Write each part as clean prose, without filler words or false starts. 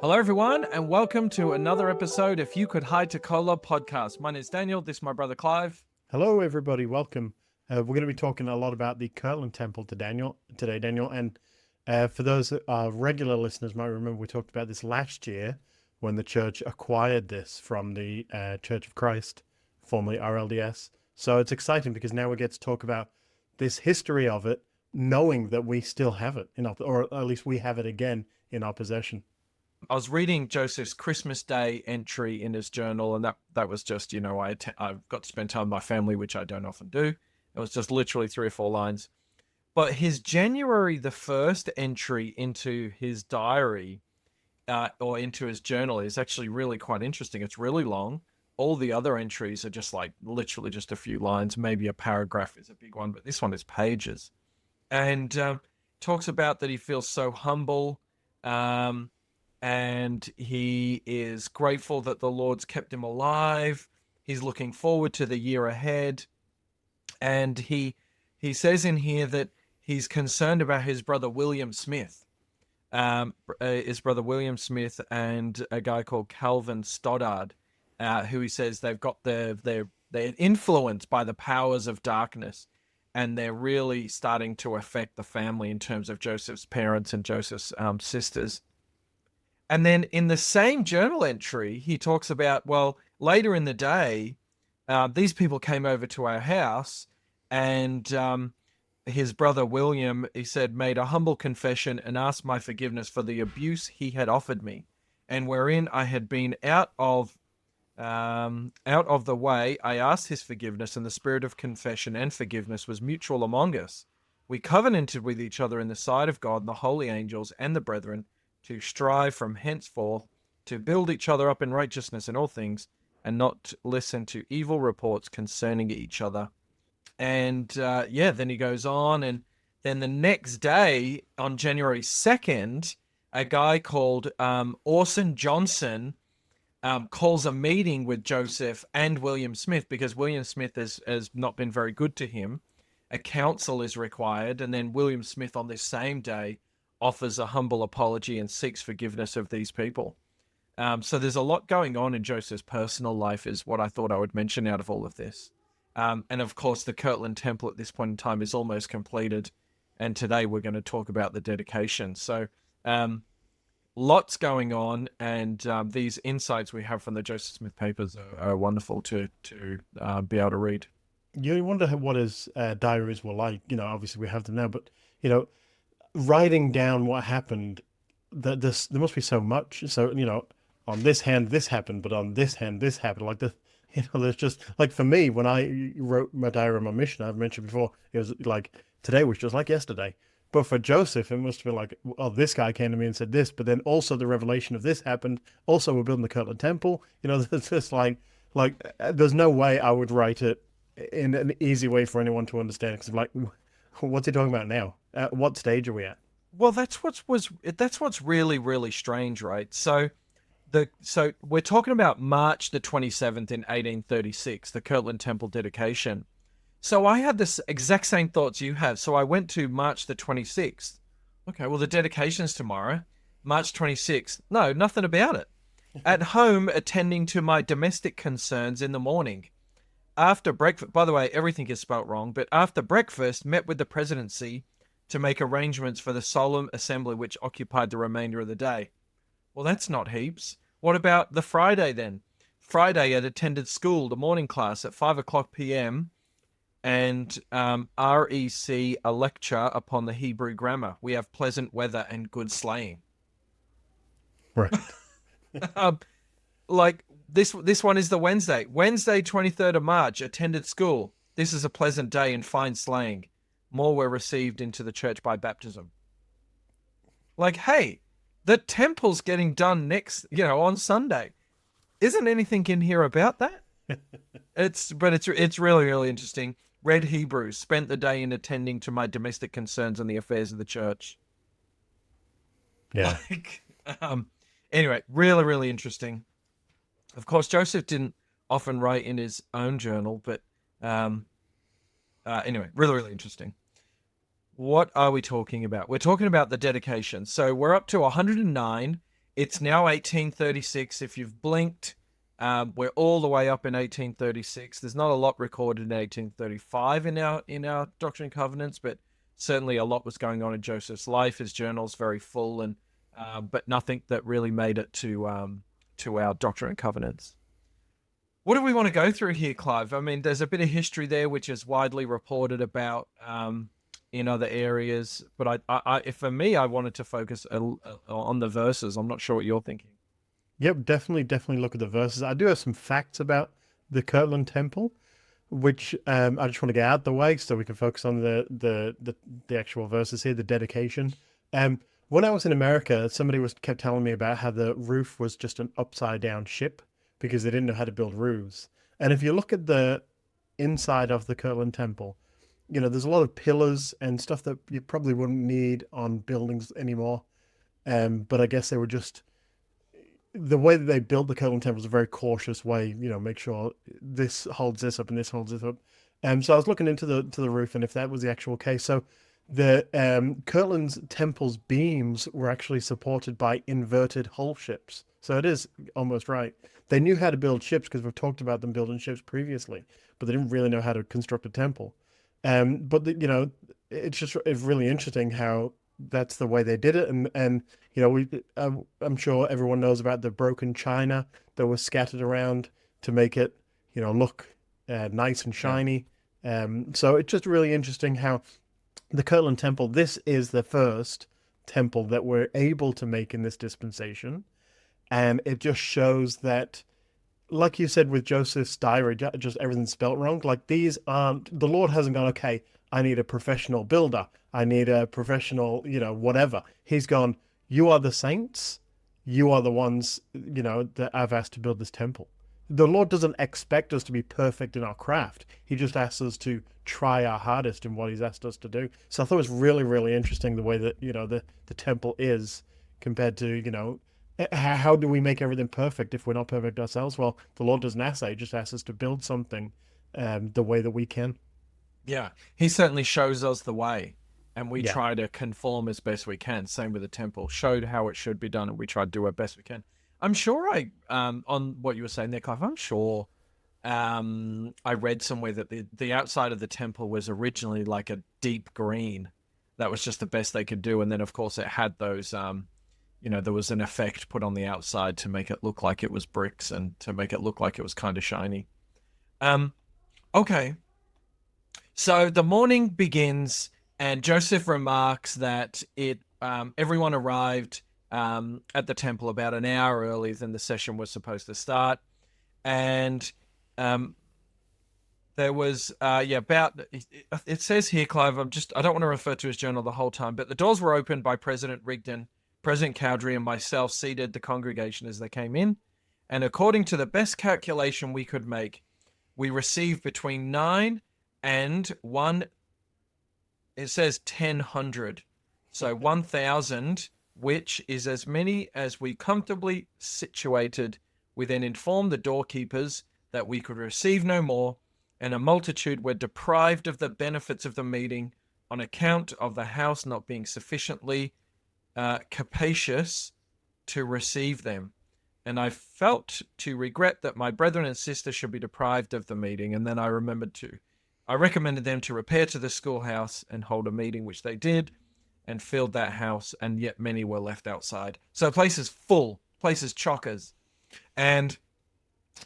Hello, everyone, and welcome to another episode of You Could Hide to Cola podcast. My name is Daniel. This is my brother Clive. Hello, everybody. Welcome. We're going to be talking a lot about the Kirtland Temple today, Daniel. And for those that are regular listeners, might remember we talked about this last year when the church acquired this from the Church of Christ, formerly RLDS. So it's exciting because now we get to talk about this history of it, knowing that we still have it, or at least we have it again in our possession. I was reading Joseph's Christmas Day entry in his journal, and that was just, I've got to spend time with my family, which I don't often do. It was just literally 3 or 4 lines. But his January the 1st entry into his diary or into his journal is actually really quite interesting. It's really long. All the other entries are just like literally just a few lines. Maybe a paragraph is a big one, but this one is pages. And talks about that he feels so humble. And he is grateful that the Lord's kept him alive. He's looking forward to the year ahead. And he says in here that he's concerned about his brother William Smith. His brother William Smith and a guy called Calvin Stoddard, who he says they've got they're influenced by the powers of darkness, and they're really starting to affect the family in terms of Joseph's parents and Joseph's sisters. And then in the same journal entry, he talks about, well, later in the day, these people came over to our house, and his brother William, he said, made a humble confession and asked my forgiveness for the abuse he had offered me, and wherein I had been out of the way. I asked his forgiveness, and the spirit of confession and forgiveness was mutual among us. We covenanted with each other in the sight of God and the holy angels and the brethren, to strive from henceforth to build each other up in righteousness in all things, and not listen to evil reports concerning each other. And then he goes on, and then the next day, on January 2nd, a guy called Orson Johnson calls a meeting with Joseph and William Smith, because William Smith has not been very good to him. A council is required, and then William Smith on this same day offers a humble apology and seeks forgiveness of these people. So there's a lot going on in Joseph's personal life, is what I thought I would mention out of all of this. And of course, the Kirtland Temple at this point in time is almost completed. And today we're going to talk about the dedication. So lots going on. And these insights we have from the Joseph Smith papers are wonderful to be able to read. You wonder what his diaries were like. Obviously we have them now, but, writing down what happened, there must be so much. So, on this hand, this happened, but on this hand, this happened. There's just, like, for me, when I wrote my diary on my mission, I've mentioned before, it was like, today was just like yesterday. But for Joseph, it must have been like, oh, this guy came to me and said this, but then also the revelation of this happened. Also, we're building the Kirtland Temple. It's just like, there's no way I would write it in an easy way for anyone to understand. Because I'm like, what's he talking about now? What stage are we at? Well, that's what's really, really strange, right? So we're talking about March the 27th in 1836, the Kirtland Temple dedication. So I had this exact same thoughts you have. So I went to March the 26th. Okay, well, the dedication's tomorrow. March 26th. No, nothing about it. At home, attending to my domestic concerns in the morning. After breakfast, by the way, everything is spelt wrong, but after breakfast, met with the presidency to make arrangements for the solemn assembly which occupied the remainder of the day. Well, that's not heaps. What about the Friday then? Friday, I'd attended school, the morning class at 5 o'clock p.m. and REC, a lecture upon the Hebrew grammar. We have pleasant weather and good sleighing. Right. This one is the Wednesday. Wednesday, 23rd of March, attended school. This is a pleasant day and fine sleighing. More were received into the church by baptism. Like, hey, the temple's getting done next, on Sunday. Isn't anything in here about that? It's really, really interesting. Read Hebrews, spent the day in attending to my domestic concerns and the affairs of the church. Yeah. Anyway, really, really interesting. Of course, Joseph didn't often write in his own journal, but anyway, really, really interesting. What are we talking about? We're talking about the dedication. So we're up to 109, It's now 1836. If you've blinked, we're all the way up in 1836. There's not a lot recorded in 1835 in our Doctrine and Covenants, but certainly a lot was going on in Joseph's life. His journal's very full, and but nothing that really made it to our Doctrine and Covenants. What do we want to go through here, Clive? I mean, there's a bit of history there which is widely reported about in other areas, but for me, I wanted to focus on the verses. I'm not sure what you're thinking. Yep, definitely look at the verses. I do have some facts about the Kirtland Temple, which I just want to get out the way so we can focus on the actual verses here, the dedication. When I was in America, somebody kept telling me about how the roof was just an upside down ship because they didn't know how to build roofs. And if you look at the inside of the Kirtland Temple, there's a lot of pillars and stuff that you probably wouldn't need on buildings anymore. But I guess they were just the way that they built the Kirtland Temple is a very cautious way. Make sure this holds this up and this holds this up. So I was looking into the roof, and if that was the actual case, so the Kirtland's Temple's beams were actually supported by inverted hull ships. So it is almost right. They knew how to build ships because we've talked about them building ships previously, but they didn't really know how to construct a temple. It's really interesting how that's the way they did it, and I'm sure everyone knows about the broken china that was scattered around to make it look nice and shiny. So it's just really interesting how the Kirtland Temple, this is the first temple that we're able to make in this dispensation, and it just shows that, like you said with Joseph's diary, just everything's spelt wrong. Like these aren't, the Lord hasn't gone, okay, I need a professional builder. I need a professional, whatever. He's gone, you are the saints. You are the ones, that I've asked to build this temple. The Lord doesn't expect us to be perfect in our craft. He just asks us to try our hardest in what he's asked us to do. So I thought it was really, really interesting the way that, the temple is compared to, how do we make everything perfect if we're not perfect ourselves? Well, the Lord doesn't ask that. He just asks us to build something the way that we can. Yeah, he certainly shows us the way, and we Yeah. try to conform as best we can. Same with the temple, showed how it should be done, and we try to do our best we can. I'm sure on what you were saying there, Clive, I'm sure I read somewhere that the outside of the temple was originally like a deep green. That was just the best they could do, and then of course it had those there was an effect put on the outside to make it look like it was bricks and to make it look like it was kind of shiny. Okay. So the morning begins, and Joseph remarks that everyone arrived at the temple about an hour earlier than the session was supposed to start, and there was about it says here, Clive. I don't want to refer to his journal the whole time, but the doors were opened by President Rigdon, President Cowdery, and myself seated the congregation as they came in, and according to the best calculation we could make, we received between 9 and 1. It says 1,000, so 1,000, which is as many as we comfortably situated. We then informed the doorkeepers that we could receive no more, and a multitude were deprived of the benefits of the meeting on account of the house not being sufficiently capacious to receive them. And I felt to regret that my brethren and sisters should be deprived of the meeting. And then I recommended them to repair to the schoolhouse and hold a meeting, which they did, and filled that house, and yet many were left outside. So the place is full, place is chockers. And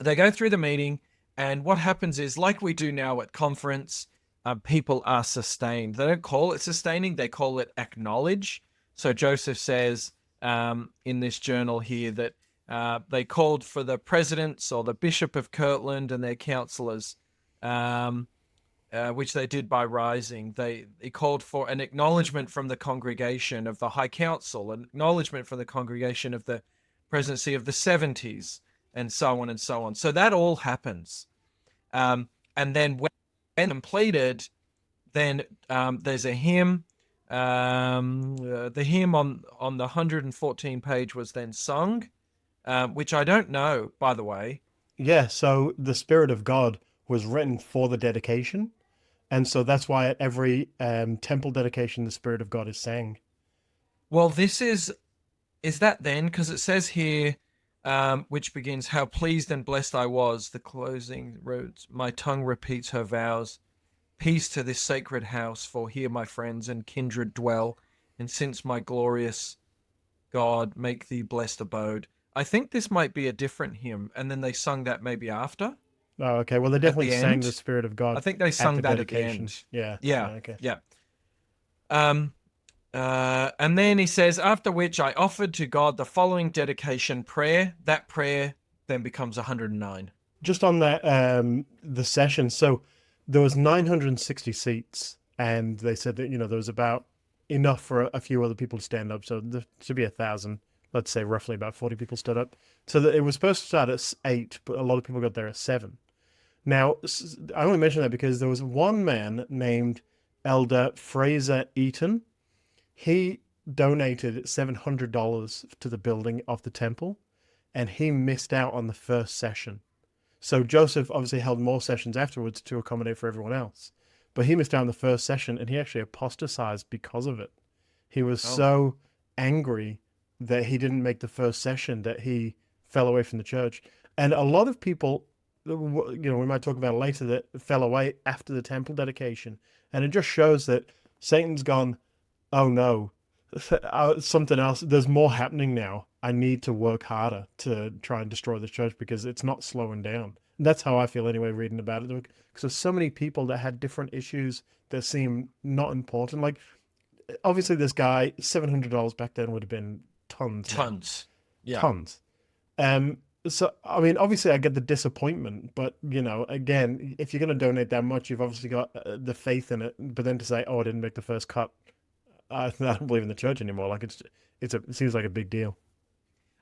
they go through the meeting, and what happens is, like we do now at conference, people are sustained. They don't call it sustaining, they call it acknowledge. So Joseph says in this journal here that they called for the presidents or the Bishop of Kirtland and their counselors, which they did by rising. They called for an acknowledgement from the congregation of the High Council, an acknowledgement from the congregation of the presidency of the 70s, and so on and so on. So that all happens. And then when completed, then there's a hymn. The hymn on the 114 page was then sung, which I don't know, by the way. Yeah, so the Spirit of God was written for the dedication. And so that's why at every temple dedication, the Spirit of God is sang. Well, this is is that then? Because it says here, which begins, how pleased and blessed I was, the closing words, my tongue repeats her vows. Peace to this sacred house, for here my friends and kindred dwell, and since my glorious God make thee blessed abode. I think this might be a different hymn, and then they sung that maybe after, Oh, okay. Well, they at definitely the sang the end. Spirit of I God think they at sung the that at the dedication. end. Yeah. Yeah, Okay. yeah. Um, and then he says, after which I offered to God the following dedication prayer. That prayer then becomes 109. Just on that, the session. So there was 960 seats, and they said that there was about enough for a few other people to stand up. So there should be 1,000. Let's say roughly about 40 people stood up. So that it was supposed to start at 8, but a lot of people got there at 7. Now, I only mention that because there was one man named Elder Fraser Eaton. He donated $700 to the building of the temple, and he missed out on the first session. So Joseph obviously held more sessions afterwards to accommodate for everyone else. But he missed out on the first session, and he actually apostatized because of it. He was Oh, so angry that he didn't make the first session that he fell away from the church. And a lot of people, we might talk about it later, that fell away after the temple dedication. And it just shows that Satan's gone, oh no, something else. There's more happening now. I need to work harder to try and destroy the church because it's not slowing down. And that's how I feel anyway, reading about it. Because there's so many people that had different issues that seem not important. Like, obviously, this guy, $700 back then would have been tons. tons. Yeah. Tons. So, I mean, obviously, I get the disappointment, but, again, if you're going to donate that much, you've obviously got the faith in it. But then to say, oh, I didn't make the first cut, I don't believe in the church anymore. Like, it seems like a big deal.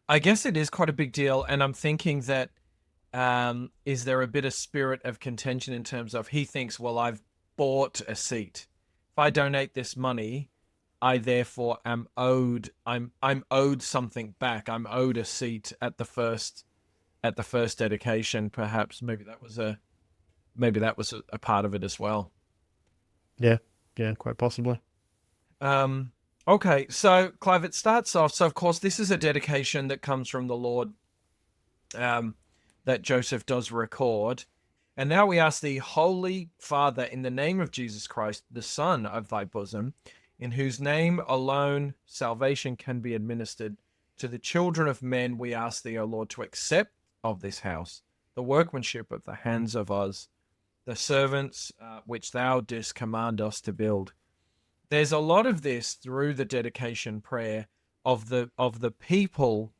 I guess it is quite a big deal. And I'm thinking that is there a bit of spirit of contention in terms of he thinks, well, I've bought a seat. If I donate this money, I therefore am owed. I'm owed something back. I'm owed a seat at the first dedication. Perhaps maybe that was a part of it as well. Yeah, yeah, quite possibly. Um, okay, so Clive, it starts off. So of course, this is a dedication that comes from the Lord. That Joseph does record. And now we ask thee, Holy Father, in the name of Jesus Christ, the Son of thy bosom, in whose name alone salvation can be administered to the children of men, we ask thee, O Lord, to accept of this house the workmanship of the hands of us, the servants which thou didst command us to build. There's a lot of this through the dedication prayer of the people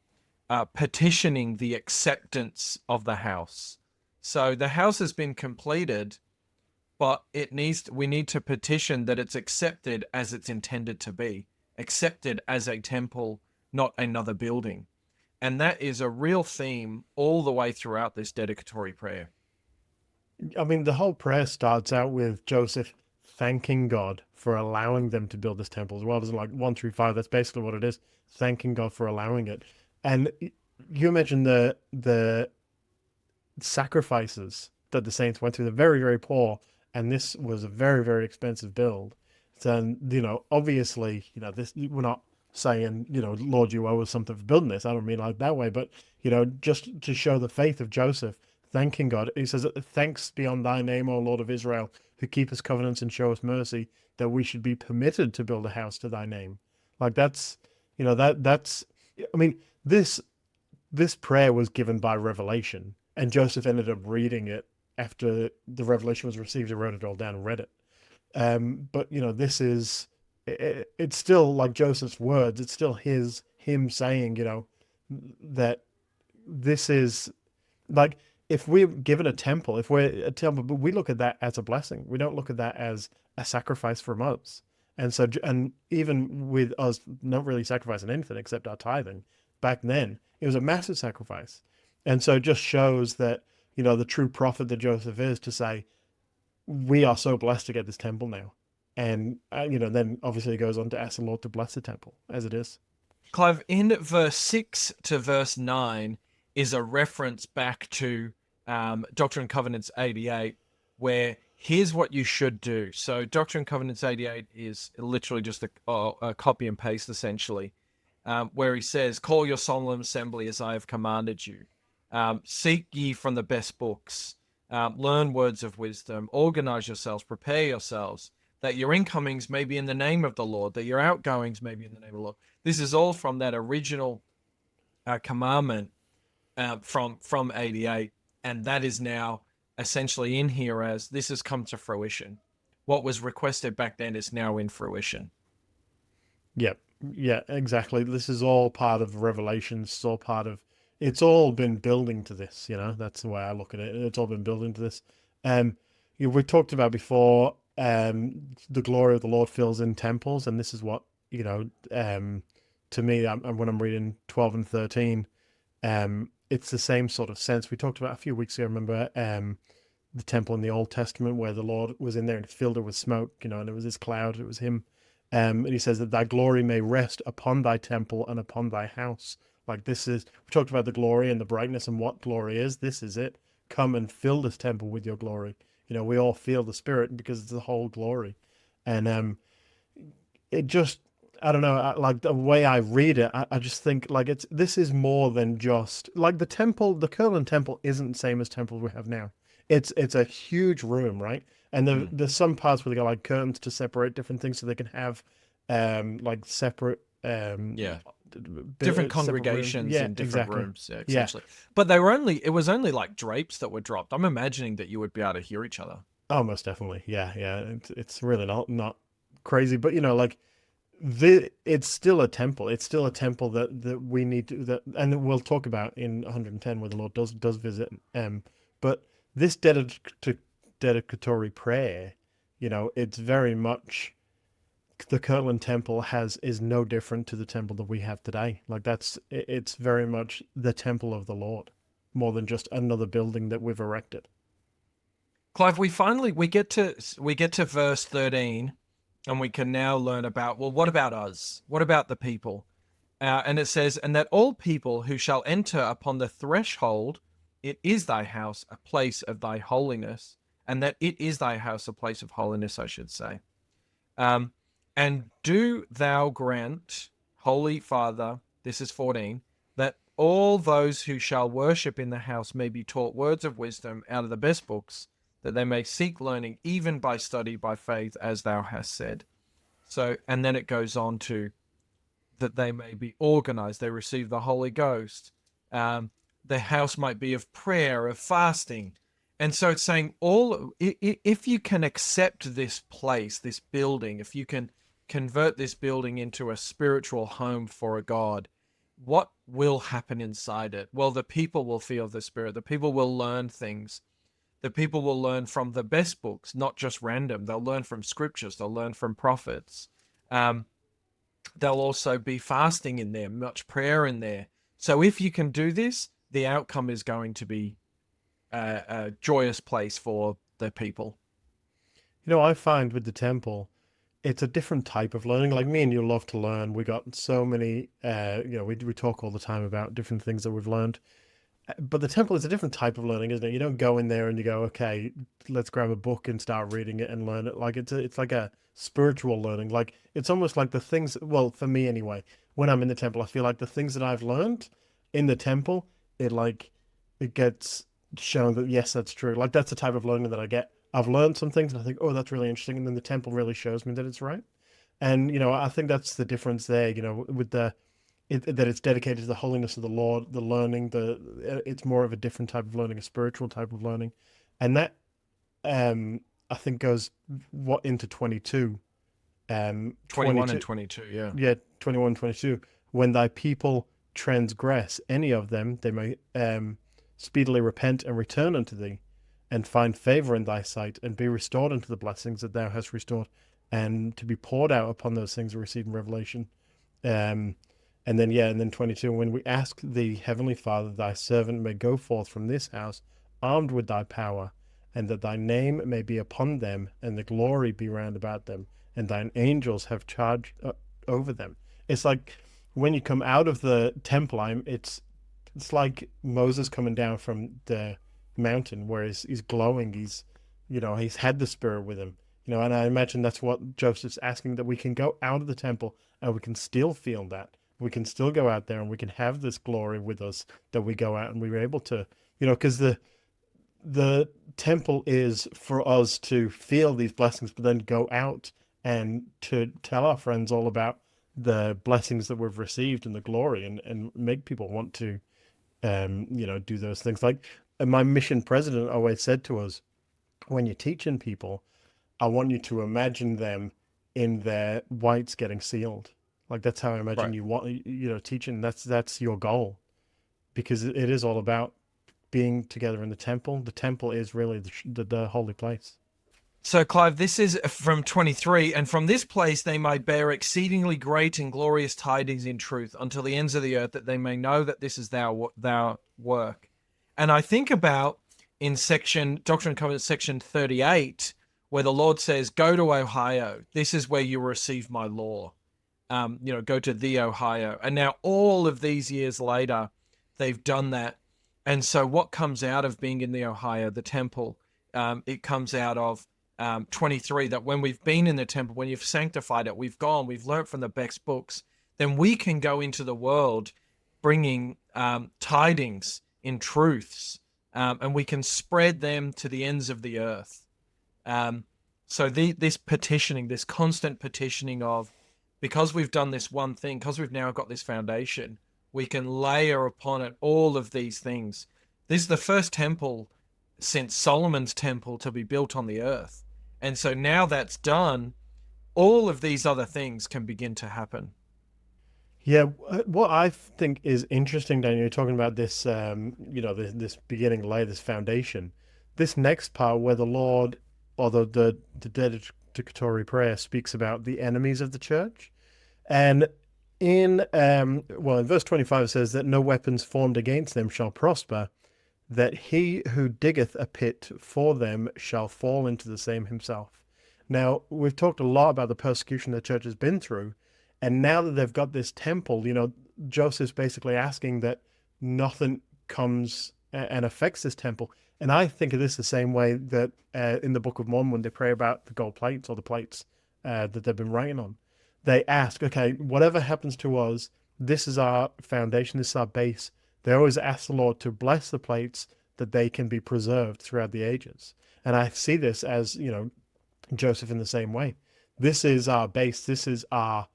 petitioning the acceptance of the house. So the house has been completed, but we need to petition that it's accepted as it's intended to be, accepted as a temple, not another building. And that is a real theme all the way throughout this dedicatory prayer. I mean, the whole prayer starts out with Joseph thanking God for allowing them to build this temple as well. There's like 1 through 5. That's basically what it is. Thanking God for allowing it. And you mentioned the sacrifices that the saints went through. They're very, very poor. And this was a very, very expensive build. So, obviously, this, we're not saying, Lord, you owe us something for building this. I don't mean like that way, but, just to show the faith of Joseph, thanking God. He says, thanks be on thy name, O Lord of Israel, who keep his covenants and show us mercy, that we should be permitted to build a house to thy name. Like that's, that's, I mean, this prayer was given by revelation, and Joseph ended up reading it after the revelation was received. He wrote it all down and read it. But this is it's still like Joseph's words. It's still him saying, that this is like, if we're given a temple, if we're a temple, but we look at that as a blessing. We don't look at that as a sacrifice from us. And so, and even with us not really sacrificing anything except our tithing, back then it was a massive sacrifice. And so it just shows that, the true prophet that Joseph is, to say, we are so blessed to get this temple now. And, then obviously it goes on to ask the Lord to bless the temple as it is. Clive, in verse 6 to verse 9 is a reference back to Doctrine and Covenants 88, where here's what you should do. So Doctrine and Covenants 88 is literally just a copy and paste, essentially. where he says, "Call your solemn assembly as I have commanded you. Seek ye from the best books. Learn words of wisdom. Organize yourselves. Prepare yourselves, that your incomings may be in the name of the Lord, that your outgoings may be in the name of the Lord." This is all from that original commandment from 88, and that is now essentially in here as this has come to fruition. What was requested back then is now in fruition. Yep. Yeah, exactly. This is all part of Revelation. It's all part of. It's all been building to this. That's the way I look at it. It's all been building to this. Um, we talked about before. The glory of the Lord fills in temples, and this is what to me, when I'm reading 12 and 13, it's the same sort of sense we talked about a few weeks ago. Remember, the temple in the Old Testament where the Lord was in there and filled it with smoke, and it was his cloud, it was him. And he says that thy glory may rest upon thy temple and upon thy house. Like we talked about the glory and the brightness and what glory is. This is it. Come and fill this temple with your glory. We all feel the Spirit because it's the whole glory. And it just, I don't know, like the way I read it, I just think like this is more than just like the temple. The Kirtland Temple isn't the same as temples we have now. It's a huge room, right? And there's some parts where they got like curtains to separate different things so they can have like separate different congregations in different exactly. rooms, essentially. But it was only like drapes that were dropped. I'm imagining that you would be able to hear each other. Oh, most definitely. Yeah. It's really not crazy, but like it's still a temple. It's still a temple that we need to and we'll talk about in 110 where the Lord does visit. But this dedicatory prayer, it's very much the Kirtland Temple is no different to the temple that we have today. Like it's very much the temple of the Lord, more than just another building that we've erected. Clive, we get to verse 13, and we can now learn about, well, what about us? What about the people? And it says, "And that all people who shall enter upon the threshold, it is thy house, a place of thy holiness." And that it is thy house, a place of holiness, I should say. "And do thou grant, Holy Father," this is 14, "that all those who shall worship in the house may be taught words of wisdom out of the best books, that they may seek learning even by study, by faith, as thou hast said." So, and then it goes on to that they may be organized, they receive the Holy Ghost. The house might be of prayer, of fasting. And so it's saying if you can accept this place, this building, if you can convert this building into a spiritual home for a God, what will happen inside it? Well, the people will feel the Spirit. The people will learn things. The people will learn from the best books, not just random. They'll learn from scriptures. They'll learn from prophets. There'll also be fasting in there, much prayer in there. So if you can do this, the outcome is going to be a joyous place for the people. I find with the temple, it's a different type of learning. Like me and you love to learn. We got so many, we talk all the time about different things that we've learned. But the temple is a different type of learning, isn't it? You don't go in there and you go, okay, let's grab a book and start reading it and learn it. Like it's like a spiritual learning. Like it's almost like the things, well, for me anyway, when I'm in the temple, I feel like the things that I've learned in the temple, it gets shown that yes, that's true. Like that's the type of learning that I get. I've learned some things and I think, oh, that's really interesting. And then the temple really shows me that it's right. And, I think that's the difference there, with that it's dedicated to the holiness of the Lord, the learning, it's more of a different type of learning, a spiritual type of learning. And that, I think goes into 22. 21 and 22, yeah. Yeah, 21, 22. "When thy people transgress any of them, they may speedily repent and return unto thee, and find favor in thy sight, and be restored unto the blessings that thou hast restored, and to be poured out upon those things received in Revelation." And then 22, "When we ask thee, Heavenly Father, thy servant may go forth from this house, armed with thy power, and that thy name may be upon them, and the glory be round about them, and thine angels have charge over them." It's like when you come out of the temple, it's like Moses coming down from the mountain where he's glowing. He's had the Spirit with him. And I imagine that's what Joseph's asking, that we can go out of the temple and we can still feel that. We can still go out there and we can have this glory with us that we go out and we were able to, because the temple is for us to feel these blessings, but then go out and to tell our friends all about the blessings that we've received and the glory, and make people want to, do those things. Like my mission president always said to us, when you're teaching people, I want you to imagine them in their whites getting sealed. Like that's how I imagine Right. you want, teaching. That's your goal, because it is all about being together in the temple. The temple is really the holy place. So, Clive, this is from 23. And from this place they may bear exceedingly great and glorious tidings in truth until the ends of the earth, that they may know that this is thou work. And I think about in section Doctrine and Covenants, section 38, where the Lord says, "Go to Ohio. This is where you receive my law." Go to the Ohio. And now all of these years later, they've done that. And so what comes out of being in the Ohio, the temple, it comes out of 23, that when we've been in the temple, when you've sanctified it, we've learned from the best books, then we can go into the world bringing tidings in truths, and we can spread them to the ends of the earth. So this petitioning, this constant petitioning of, because we've done this one thing, because we've now got this foundation, we can layer upon it all of these things. This is the first temple since Solomon's temple to be built on the earth. And so now that's done, all of these other things can begin to happen. Yeah, what I think is interesting, Daniel, you're talking about this, this beginning layer, this foundation. This next part where the Lord, or the dedicatory prayer speaks about the enemies of the church. And in verse 25 it says that no weapons formed against them shall prosper, that he who diggeth a pit for them shall fall into the same himself. Now, we've talked a lot about the persecution the church has been through, and now that they've got this temple, Joseph's basically asking that nothing comes and affects this temple. And I think of this the same way that in the Book of Mormon, when they pray about the gold plates or the plates that they've been writing on, they ask, okay, whatever happens to us, this is our foundation, this is our base. They always ask the Lord to bless the plates that they can be preserved throughout the ages. And I see this as, Joseph in the same way. This is our base. This is our,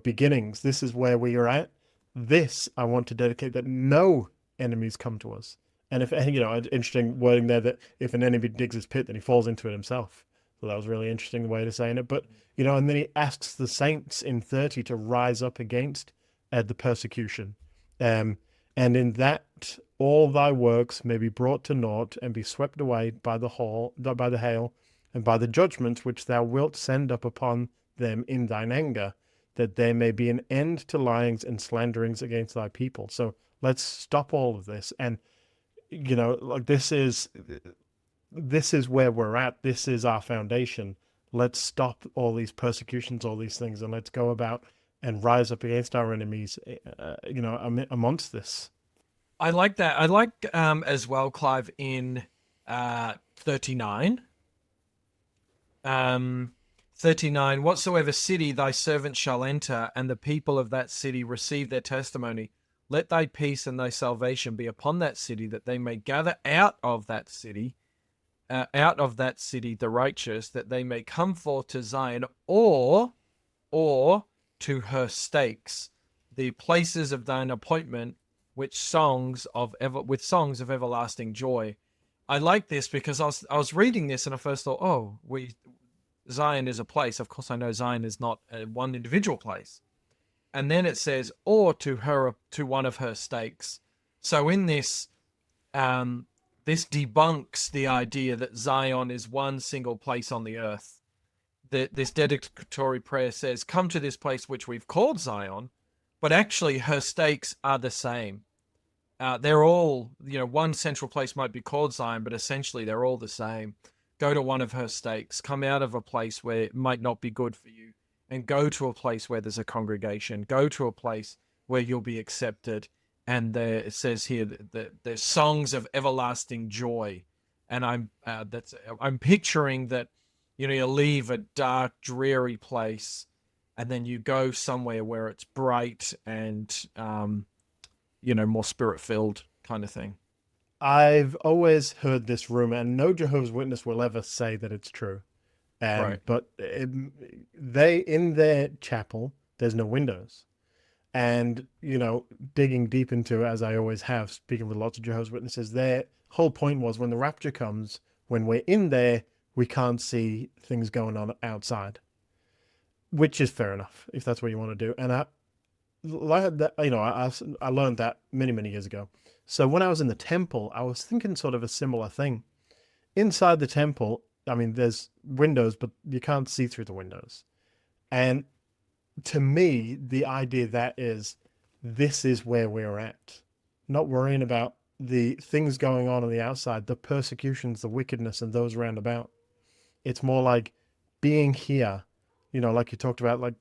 beginnings. This is where we are at. This I want to dedicate, that no enemies come to us. And if, interesting wording there, that if an enemy digs his pit, then he falls into it himself. So that was a really interesting way of saying it. But, and then he asks the saints in 30 to rise up against the persecution. And in that all thy works may be brought to naught and be swept away by the hail, and by the judgment which thou wilt send up upon them in thine anger, that there may be an end to lyings and slanderings against thy people. So let's stop all of this. And, this is where we're at. This is our foundation. Let's stop all these persecutions, all these things, and let's go about and rise up against our enemies, amongst this. I like that. I like as well, Clive, in 39. 39, whatsoever city thy servant shall enter, and the people of that city receive their testimony, let thy peace and thy salvation be upon that city, that they may gather out of that city the righteous, that they may come forth to Zion, or to her stakes, the places of thine appointment, with songs of everlasting joy. I like this because I was reading this and I first thought, Zion is a place. Of course, I know Zion is not one individual place. And then it says, or to one of her stakes. So in this, this debunks the idea that Zion is one single place on the earth. This dedicatory prayer says, come to this place which we've called Zion, but actually her stakes are the same. They're all, one central place might be called Zion, but essentially they're all the same. Go to one of her stakes, come out of a place where it might not be good for you, and go to a place where there's a congregation. Go to a place where you'll be accepted. And it says here that there's songs of everlasting joy. And I'm picturing that, you leave a dark, dreary place, and then you go somewhere where it's bright and more spirit filled kind of thing. I've always heard this rumor, and no Jehovah's Witness will ever say that it's true. Right. But they in their chapel, there's no windows. And, digging deep into it, as I always have, speaking with lots of Jehovah's Witnesses, their whole point was when the rapture comes, when we're in there, we can't see things going on outside, which is fair enough if that's what you want to do. And like that, I learned that many, many years ago. So when I was in the temple, I was thinking sort of a similar thing. Inside the temple, I mean, there's windows, but you can't see through the windows. And to me, the idea that is, this is where we're at. Not worrying about the things going on the outside, the persecutions, the wickedness, and those round about. It's more like being here, like you talked about, like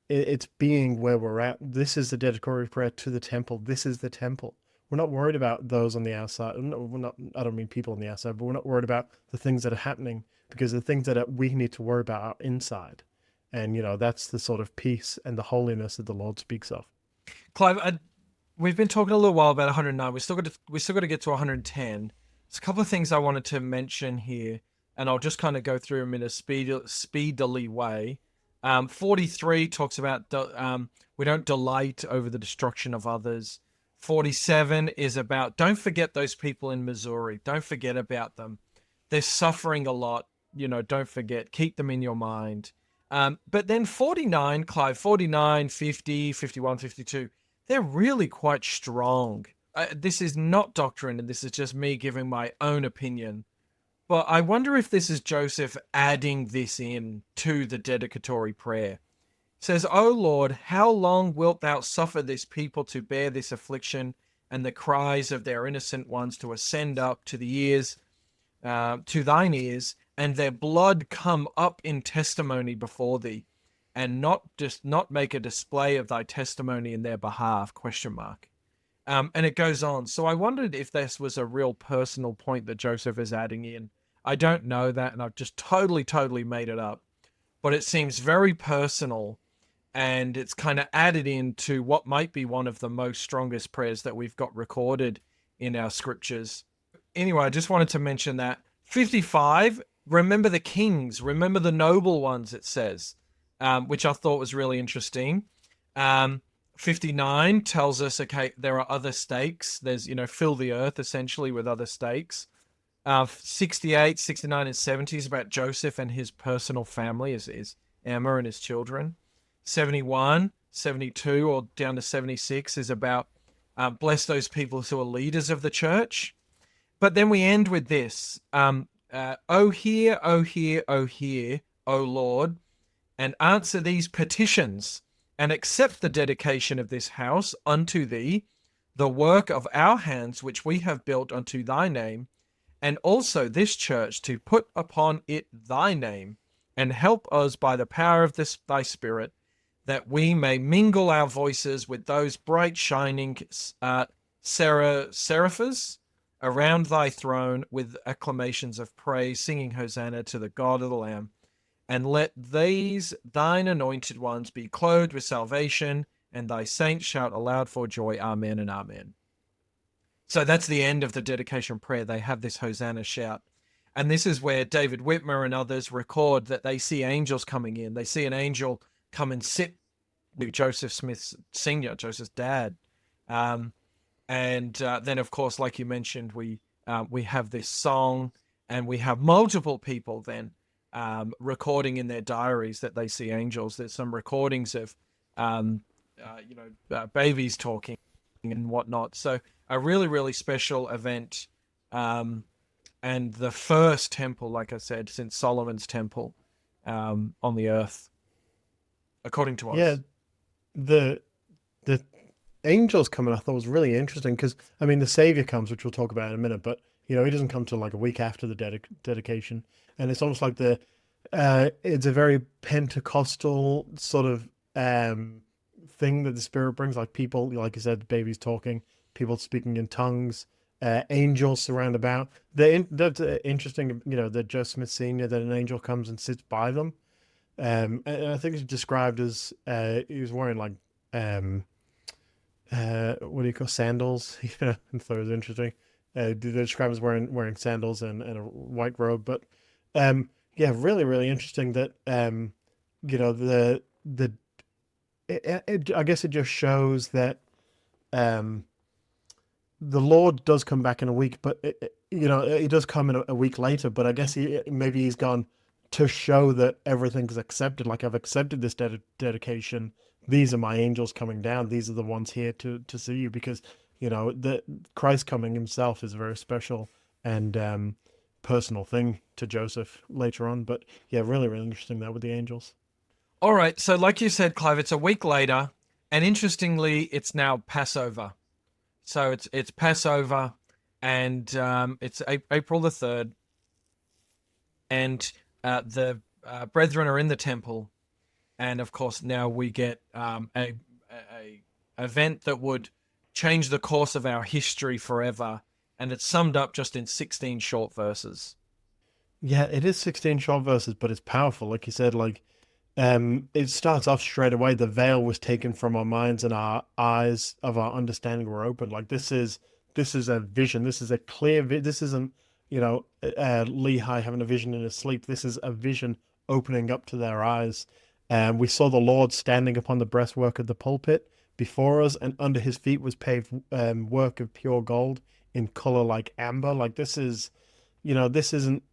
it's being where we're at. This is the dedicatory prayer to the temple. This is the temple. We're not worried about those on the outside. No, we're not, I don't mean people on the outside, but we're not worried about the things that are happening, because the things that we need to worry about are inside. And, that's the sort of peace and the holiness that the Lord speaks of. Clive, we've been talking a little while about 109. We still got to get to 110. There's a couple of things I wanted to mention here, and I'll just kind of go through them in a speedily way. 43 talks about we don't delight over the destruction of others. 47 is about don't forget those people in Missouri. Don't forget about them. They're suffering a lot. Don't forget. Keep them in your mind. But then 49, Clive, 49, 50, 51, 52, they're really quite strong. This is not doctrine, and this is just me giving my own opinion. But I wonder if this is Joseph adding this in to the dedicatory prayer. It says, O Lord, how long wilt thou suffer this people to bear this affliction, and the cries of their innocent ones to ascend up to the ears, to thine ears, and their blood come up in testimony before thee, and not make a display of thy testimony in their behalf, ? And it goes on. So I wondered if this was a real personal point that Joseph is adding in. I don't know that, and I've just totally made it up. But it seems very personal, and it's kind of added into what might be one of the most strongest prayers that we've got recorded in our scriptures. Anyway, I just wanted to mention that. 55, remember the kings, remember the noble ones, it says, which I thought was really interesting. 59 tells us, okay, there are other stakes. There's, fill the earth essentially with other stakes. 68, 69, and 70 is about Joseph and his personal family, is Emma and his children. 71, 72, or down to 76 is about bless those people who are leaders of the church. But then we end with this. O hear, O hear, O hear, O Lord, and answer these petitions, and accept the dedication of this house unto thee, the work of our hands which we have built unto thy name, and also this church to put upon it thy name, and help us by the power of this thy spirit, that we may mingle our voices with those bright shining seraphs around thy throne with acclamations of praise, singing Hosanna to the God of the Lamb. And let these thine anointed ones be clothed with salvation, and thy saints shout aloud for joy. Amen and amen. So that's the end of the dedication prayer. They have this Hosanna shout. And this is where David Whitmer and others record that they see angels coming in. They see an angel come and sit with Joseph Smith Sr., Joseph's dad. And then, of course, like you mentioned, we have this song, and we have multiple people then recording in their diaries that they see angels. There's some recordings of, babies talking and whatnot. So a really, really special event. And the first temple, like I said, since Solomon's temple on the earth, according to us. Yeah, the angels coming, I thought was really interesting because, I mean, the Savior comes, which we'll talk about in a minute, but, he doesn't come till like a week after the dedication. And it's almost like it's a very Pentecostal sort of thing that the Spirit brings, like people, like you said, babies talking, people speaking in tongues, angels surround about. That's interesting, that Joe Smith Sr., that an angel comes and sits by them. And I think it's described as he was wearing like um, what do you call sandals? I thought it was interesting. They describe as wearing sandals and a white robe, but yeah, really really interesting that the I guess it just shows that um the Lord does come back in a week, but he does come in a week later. But I guess maybe he's gone to show that everything's accepted. Like I've accepted this dedication. These are my angels coming down. These are the ones here to see you, because the Christ coming himself is a very special and personal thing to Joseph later on. But yeah, really really interesting that with the angels. All right. So, like you said, Clive, it's a week later, and interestingly, it's now Passover. So it's Passover, and it's April the 3rd, and the brethren are in the temple, and of course now we get a event that would change the course of our history forever, and it's summed up just in 16 short verses. Yeah, it is 16 short verses, but it's powerful. Like you said, like it starts off straight away. The veil was taken from our minds, and our eyes of our understanding were opened. Like this is a vision. This is a clear. This isn't Lehi having a vision in his sleep. This is a vision opening up to their eyes. And we saw the Lord standing upon the breastwork of the pulpit before us, and under his feet was paved work of pure gold in color like amber. Like this isn't,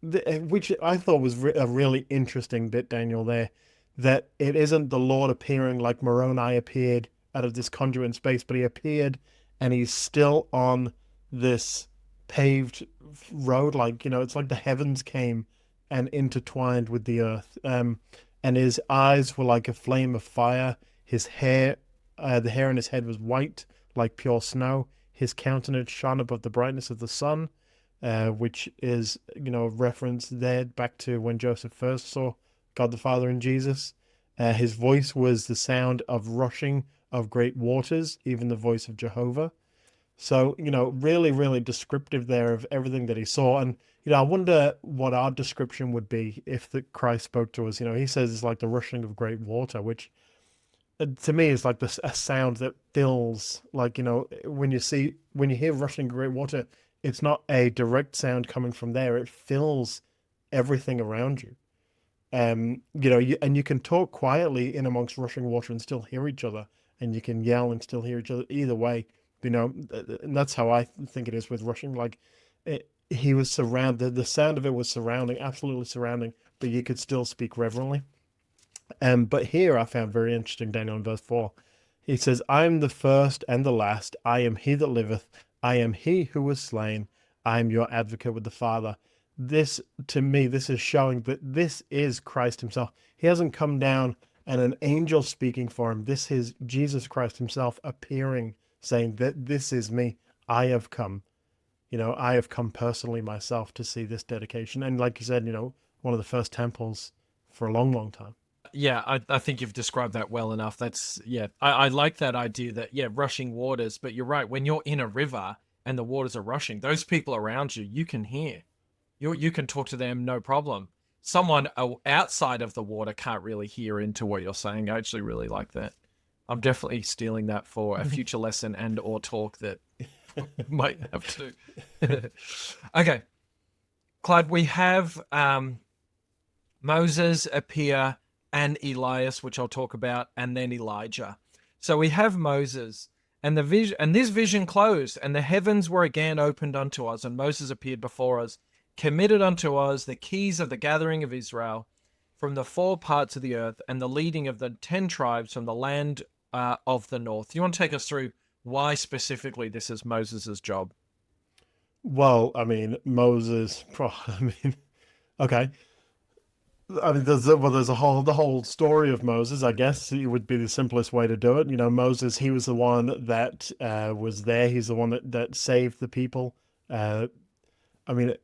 which I thought was a really interesting bit, Daniel, there, that it isn't the Lord appearing like Moroni appeared out of this conduit in space, but he appeared and he's still on this paved road. Like, it's like the heavens came and intertwined with the earth. And his eyes were like a flame of fire. His hair, the hair on his head was white, like pure snow. His countenance shone above the brightness of the sun, which is, a reference there back to when Joseph first saw God the Father in Jesus. His voice was the sound of rushing of great waters, even the voice of Jehovah. So, really, really descriptive there of everything that he saw. And, I wonder what our description would be if the Christ spoke to us. He says it's like the rushing of great water, which to me is like a sound that fills, like, when you hear rushing great water, it's not a direct sound coming from there. It fills everything around you. And you can talk quietly in amongst rushing water and still hear each other, and you can yell and still hear each other. Either way, and that's how I think it is with rushing. Like he was surrounded, the sound of it was surrounding, absolutely surrounding, but you could still speak reverently. But here I found very interesting, Daniel, in verse 4. He says, I am the first and the last. I am he that liveth. I am he who was slain. I am your advocate with the Father. This, to me, this is showing that this is Christ himself. He hasn't come down and an angel speaking for him. This is Jesus Christ himself appearing, saying that this is me. I have come. I have come personally myself to see this dedication. And like you said, one of the first temples for a long, long time. Yeah, I think you've described that well enough. I like that idea that, yeah, rushing waters, but you're right. When you're in a river and the waters are rushing, those people around you, you can hear. You can talk to them, no problem. Someone outside of the water can't really hear into what you're saying. I actually really like that. I'm definitely stealing that for a future lesson and or talk that might have to. Okay, Clyde, we have Moses appear and Elias, which I'll talk about, and then Elijah. So we have Moses, and the vision, and this vision closed, and the heavens were again opened unto us, and Moses appeared before us, committed unto us the keys of the gathering of Israel from the four parts of the earth, and the leading of the 10 tribes from the land of the north. You want to take us through why specifically this is Moses's job? Well, I mean, Moses, okay. I mean, there's the whole story of Moses. I guess it would be the simplest way to do it. Moses, he was the one that was there. He's the one that saved the people. I mean,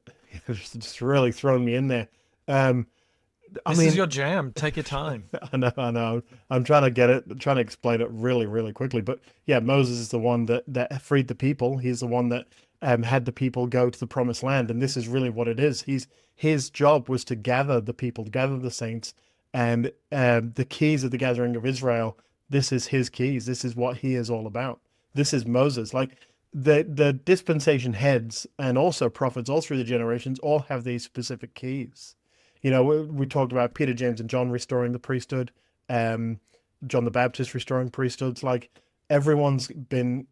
it's just really thrown me in there. This is your jam. Take your time. I know. I'm trying to get it, trying to explain it really, really quickly. But yeah, Moses is the one that freed the people. He's the one that had the people go to the promised land. And this is really what it is. His job was to gather the people, gather the saints, and the keys of the gathering of Israel. This is his keys. This is what he is all about. This is Moses. Like the dispensation heads and also prophets all through the generations all have these specific keys. We talked about Peter, James, and John restoring the priesthood. John the Baptist restoring priesthoods. Like everyone's been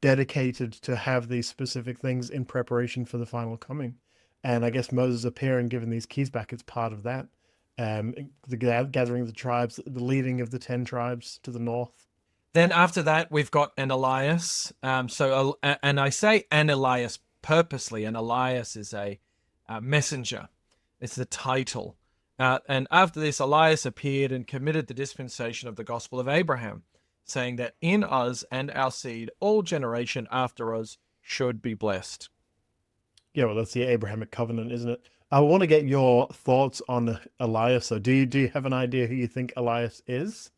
dedicated to have these specific things in preparation for the final coming. And I guess Moses appearing, giving these keys back, is part of that. The gathering of the tribes, the leading of the 10 tribes to the north. Then after that, we've got an Elias. And I say an Elias purposely. An Elias is a messenger. It's the title. And after this, Elias appeared and committed the dispensation of the gospel of Abraham, saying that in us and our seed, all generation after us should be blessed. Yeah, well, that's the Abrahamic covenant, isn't it? I want to get your thoughts on Elias. So, do you have an idea who you think Elias is?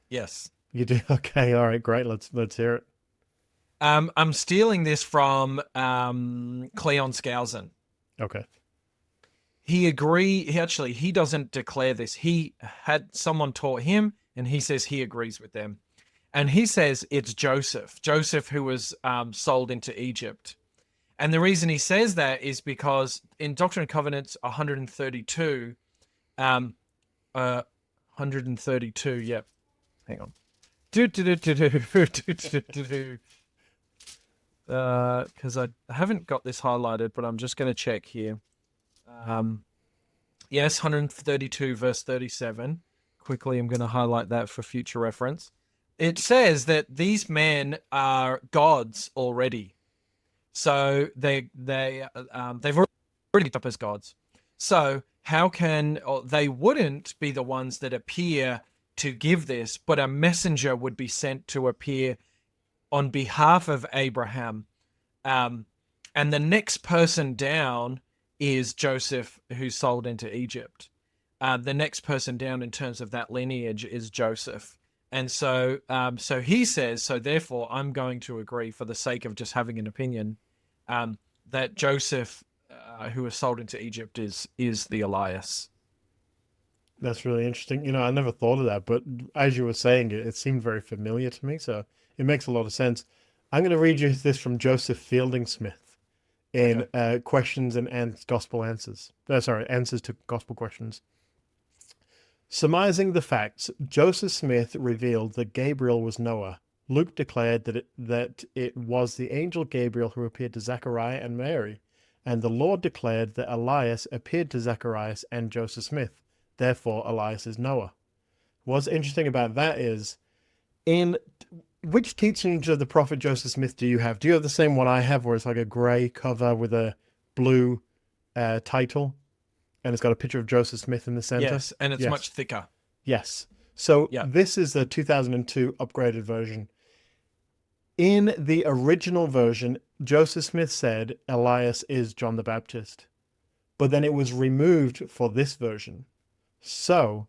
Yes. You do? Okay, all right, great. Let's hear it. I'm stealing this from Cleon Skousen. Okay. He doesn't declare this. He had someone taught him, and he says he agrees with them. And he says it's Joseph who was sold into Egypt. And the reason he says that is because in Doctrine and Covenants 132, 132, yep. Hang on. Because I haven't got this highlighted, but I'm just going to check here. Yes, 132 verse 37. Quickly, I'm going to highlight that for future reference. It says that these men are gods already. So they've already picked up as gods. So how can they wouldn't be the ones that appear to give this, but a messenger would be sent to appear on behalf of Abraham. And the next person down is Joseph, who's sold into Egypt. The next person down in terms of that lineage is Joseph. And so he says, so therefore I'm going to agree, for the sake of just having an opinion, that Joseph, who was sold into Egypt, is the Elias. That's really interesting. I never thought of that, but as you were saying it, it seemed very familiar to me. So it makes a lot of sense. I'm going to read you this from Joseph Fielding Smith in Questions and Gospel Answers. Answers to Gospel Questions. Surmising the facts, Joseph Smith revealed that Gabriel was Noah. Luke declared that it was the angel Gabriel who appeared to Zechariah and Mary, and the Lord declared that Elias appeared to Zacharias and Joseph Smith. Therefore, Elias is Noah. What's interesting about that is, in which teachings of the prophet Joseph Smith do you have? Do you have the same one I have, where it's like a grey cover with a blue title, and it's got a picture of Joseph Smith in the center? Yes, and it's much thicker. Yes. So this is the 2002 upgraded version. In the original version, Joseph Smith said Elias is John the Baptist, but then it was removed for this version. So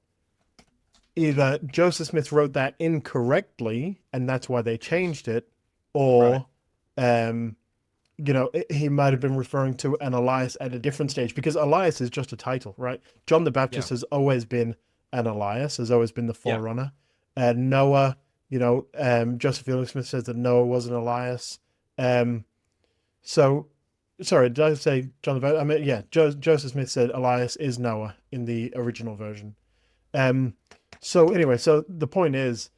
either Joseph Smith wrote that incorrectly, and that's why they changed it, or he might have been referring to an Elias at a different stage, because Elias is just a title, right? John the Baptist has always been an Elias, has always been the forerunner. Noah, Joseph Fielding Smith says that Noah was an Elias. Sorry, did I say John the Baptist? I mean, Joseph Smith said Elias is Noah in the original version. So the point is,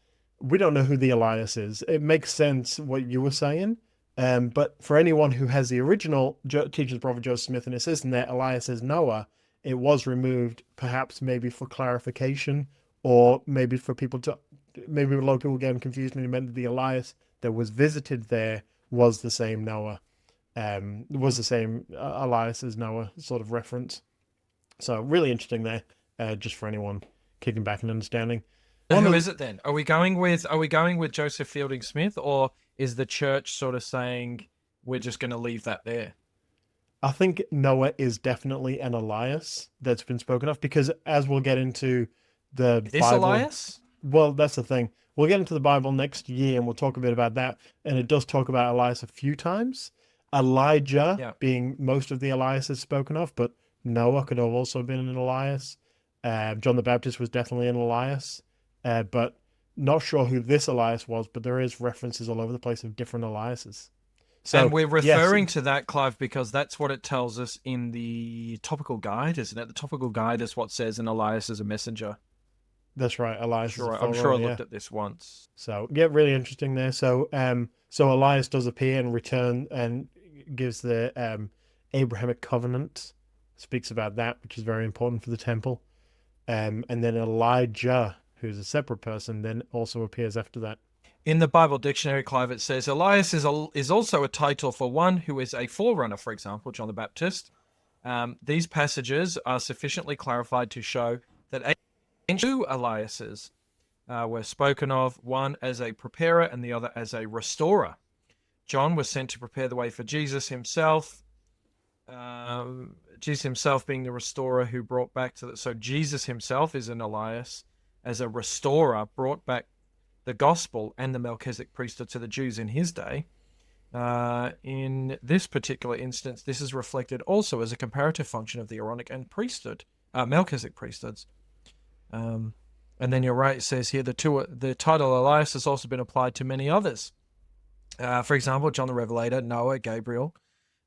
we don't know who the Elias is. It makes sense what you were saying, but for anyone who has the original teaching of the prophet Joseph Smith and it says in there Elias is Noah, it was removed, perhaps maybe for clarification, or maybe for people to, maybe a lot of people getting confused when he meant that the Elias that was visited there was the same Noah, was the same Elias as Noah sort of reference. So really interesting there, just for anyone kicking back and understanding. Who is it then? Are we going with Joseph Fielding Smith, or is the church sort of saying we're just going to leave that there? I think Noah is definitely an Elias that's been spoken of, because as we'll get into the Bible, Elias? Well, that's the thing. We'll get into the Bible next year and we'll talk a bit about that. And it does talk about Elias a few times. Elijah being most of the Elias is spoken of, but Noah could have also been an Elias. John the Baptist was definitely an Elias, but not sure who this Elias was, but there is references all over the place of different Eliases. And So we're yes, referring to that, Clive, because that's what it tells us in the topical guide, isn't it? The topical guide is what says an Elias is a messenger. that's right. Elias is a I'm sure I forerunner, yeah. looked at this once. So yeah, really interesting there. So Elias does appear and return and gives the Abrahamic covenant, speaks about that, which is very important for the temple. And then Elijah, who's a separate person, then also appears after that. In the Bible dictionary, Clive, it says Elias is also a title for one who is a forerunner, for example, John the Baptist. These passages are sufficiently clarified to show that two Eliases were spoken of, one as a preparer and the other as a restorer. John was sent to prepare the way for Jesus himself. Jesus himself being the restorer who brought back to the... So Jesus himself is an Elias as a restorer, brought back the gospel and the Melchizedek priesthood to the Jews in his day. In this particular instance, this is reflected also as a comparative function of the Aaronic and Melchizedek priesthoods. And then you're right, it says here the title Elias has also been applied to many others. For example, John the Revelator, Noah, Gabriel.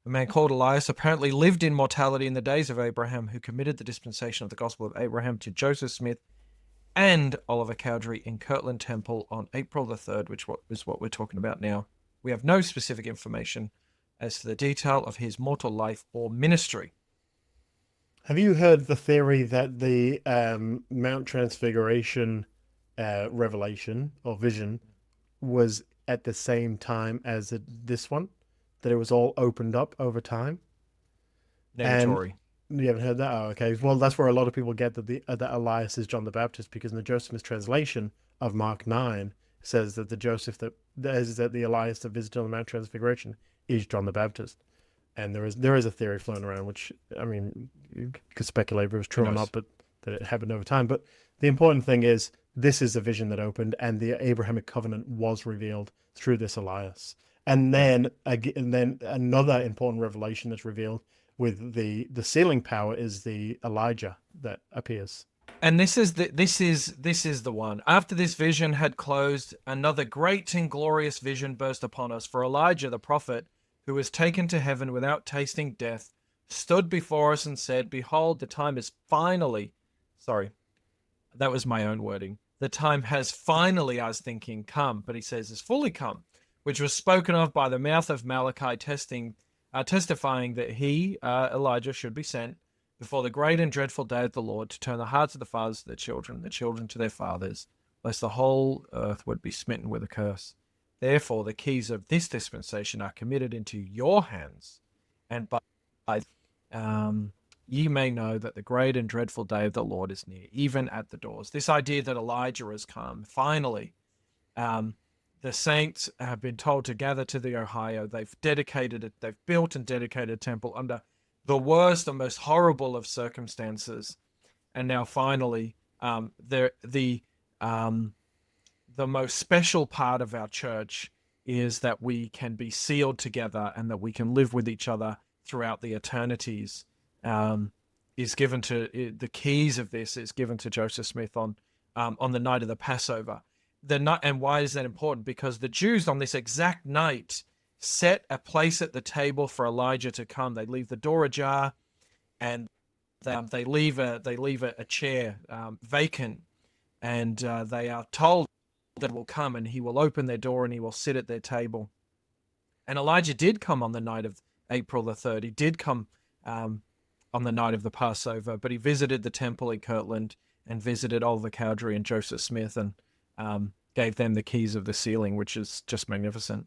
A man called Elias apparently lived in mortality in the days of Abraham, who committed the dispensation of the gospel of Abraham to Joseph Smith and Oliver Cowdery in Kirtland Temple on April the 3rd, which is what we're talking about now. We have no specific information as to the detail of his mortal life or ministry. Have you heard the theory that the Mount Transfiguration revelation or vision was at the same time as this one? That it was all opened up over time? Negatory. And you haven't heard that? Oh, okay. Well, that's where a lot of people get that that Elias is John the Baptist, because in the Joseph Smith translation of Mark 9 says that the Elias that visited on the Mount Transfiguration is John the Baptist. And there is a theory floating around, which, I mean, you could speculate if it was true or not, but that it happened over time. But the important thing is this is the vision that opened, and the Abrahamic covenant was revealed through this Elias. And then another important revelation that's revealed with the sealing power is the Elijah that appears. And this is the one. After this vision had closed, another great and glorious vision burst upon us. For Elijah the prophet, who was taken to heaven without tasting death, stood before us and said, "Behold, the time is finally..." Sorry, that was my own wording. The time has finally, I was thinking, come, but he says is fully come, which was spoken of by the mouth of Malachi, testifying that he, Elijah, should be sent before the great and dreadful day of the Lord to turn the hearts of the fathers to their children, the children to their fathers, lest the whole earth would be smitten with a curse. Therefore, the keys of this dispensation are committed into your hands, and by ye may know that the great and dreadful day of the Lord is near, even at the doors. This idea that Elijah has come, finally, the saints have been told to gather to the Ohio. They've dedicated it. They've built and dedicated a temple under the worst and most horrible of circumstances. And now finally, the most special part of our church is that we can be sealed together and that we can live with each other throughout the eternities. Is given to the keys of this is given to Joseph Smith on the night of the Passover. And why is that important? Because the Jews on this exact night set a place at the table for Elijah to come. They leave the door ajar, and they leave a chair vacant, and they are told that will come, and he will open their door and he will sit at their table. And Elijah did come on the night of April the 3rd. He did come on the night of the Passover, but he visited the temple in Kirtland and visited Oliver Cowdery and Joseph Smith and gave them the keys of the sealing, which is just magnificent.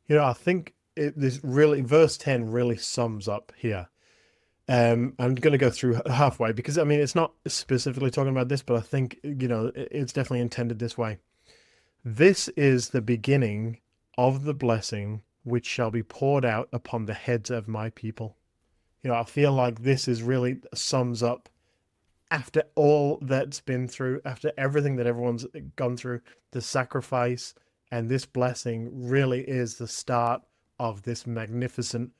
You know, I think verse 10 really sums up here. I'm going to go through halfway because, I mean, it's not specifically talking about this, but I think, you know, it's definitely intended this way. This is the beginning of the blessing which shall be poured out upon the heads of my people. You know, I feel like this is really sums up after all that's been through, after everything that everyone's gone through, the sacrifice and this blessing really is the start of this magnificent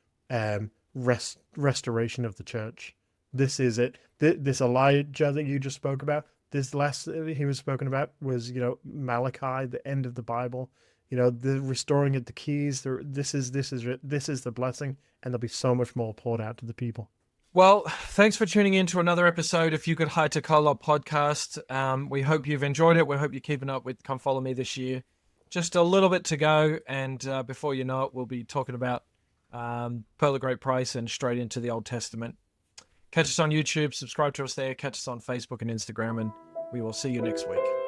restoration of the church. this is it. This Elijah that you just spoke about, this last he was spoken about was, Malachi, the end of the Bible. The restoring of the keys. This is the blessing, and there'll be so much more poured out to the people. Well, thanks for tuning in to another episode of You Could Hide to Color podcast. We hope you've enjoyed it. We hope you're keeping up with Come Follow Me this year. Just a little bit to go, and before you know it, we'll be talking about Pearl of Great Price and straight into the Old Testament. Catch us on YouTube, subscribe to us there, catch us on Facebook and Instagram, and we will see you next week.